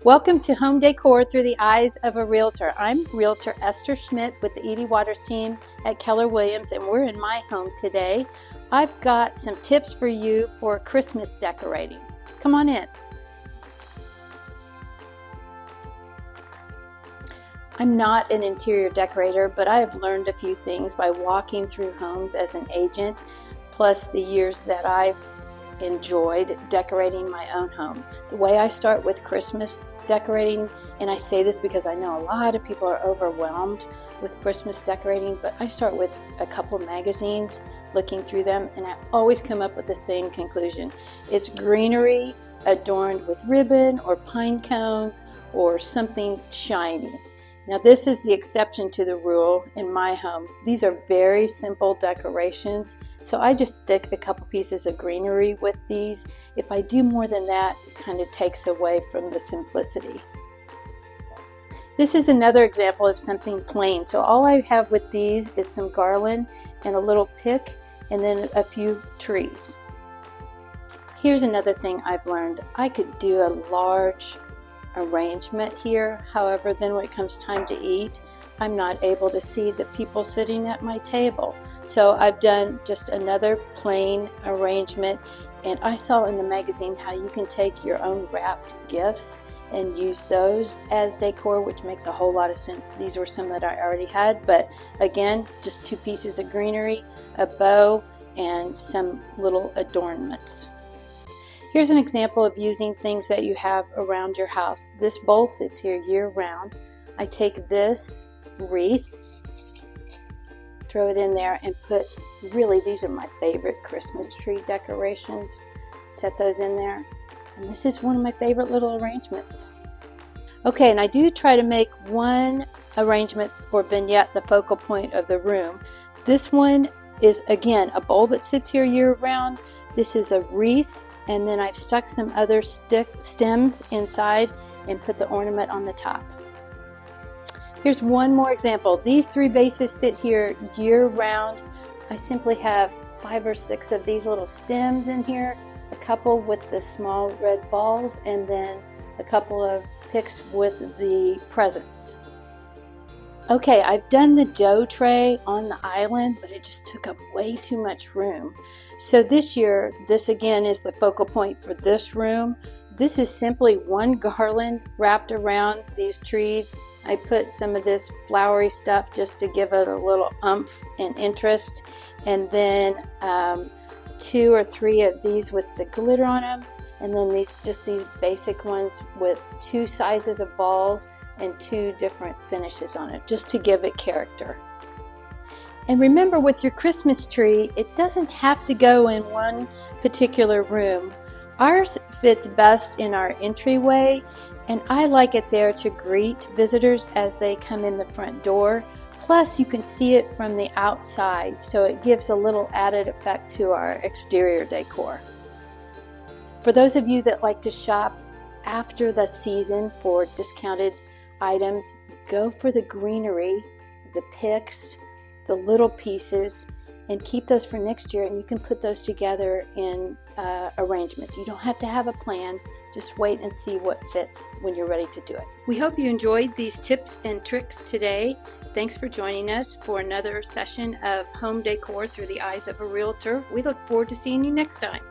Welcome to Home Decor Through the Eyes of a Realtor. I'm Realtor Esther Schmidt with the Edie Waters team at Keller Williams, and we're in my home today. I've got some tips for you for Christmas decorating. Come on in. I'm not an interior decorator, but I have learned a few things by walking through homes as an agent, plus the years that I've enjoyed decorating my own home. The way I start with Christmas decorating, and I say this because I know a lot of people are overwhelmed with Christmas decorating, but I start with a couple of magazines, looking through them, and I always come up with the same conclusion. It's greenery adorned with ribbon or pine cones or something shiny. Now this is the exception to the rule in my home. These are very simple decorations, so I just stick a couple pieces of greenery with these. If I do more than that, it kind of takes away from the simplicity. This is another example of something plain. So all I have with these is some garland and a little pick and then a few trees. Here's another thing I've learned. I could do a large arrangement here. However, then when it comes time to eat, I'm not able to see the people sitting at my table. So I've done just another plain arrangement, and I saw in the magazine how you can take your own wrapped gifts and use those as decor, which makes a whole lot of sense. These were some that I already had, but again, just two pieces of greenery, a bow, and some little adornments. Here's an example of using things that you have around your house. This bowl sits here year-round. I take this wreath, throw it in there, and put, really these are my favorite Christmas tree decorations. Set those in there. And this is one of my favorite little arrangements. Okay, and I do try to make one arrangement for vignette the focal point of the room. This one is, again, a bowl that sits here year-round. This is a wreath, and then I've stuck some other stems inside and put the ornament on the top. Here's one more example. These three vases sit here year-round. I simply have 5 or 6 of these little stems in here, a couple with the small red balls, and then a couple of picks with the presents. Okay, I've done the dough tray on the island, but it just took up way too much room. So this year, this again is the focal point for this room. This is simply one garland wrapped around these trees. I put some of this flowery stuff just to give it a little oomph and interest. And then 2 or 3 of these with the glitter on them. And then these basic ones with 2 sizes of balls and 2 different finishes on it, just to give it character. And remember, with your Christmas tree, it doesn't have to go in one particular room. Ours fits best in our entryway, and I like it there to greet visitors as they come in the front door. Plus, you can see it from the outside, so it gives a little added effect to our exterior decor. For those of you that like to shop after the season for discounted items, go for the greenery, the picks, the little pieces, and keep those for next year, and you can put those together in arrangements. You don't have to have a plan. Just wait and see what fits when you're ready to do it. We hope you enjoyed these tips and tricks today. Thanks for joining us for another session of Home Decor Through the Eyes of a Realtor. We look forward to seeing you next time.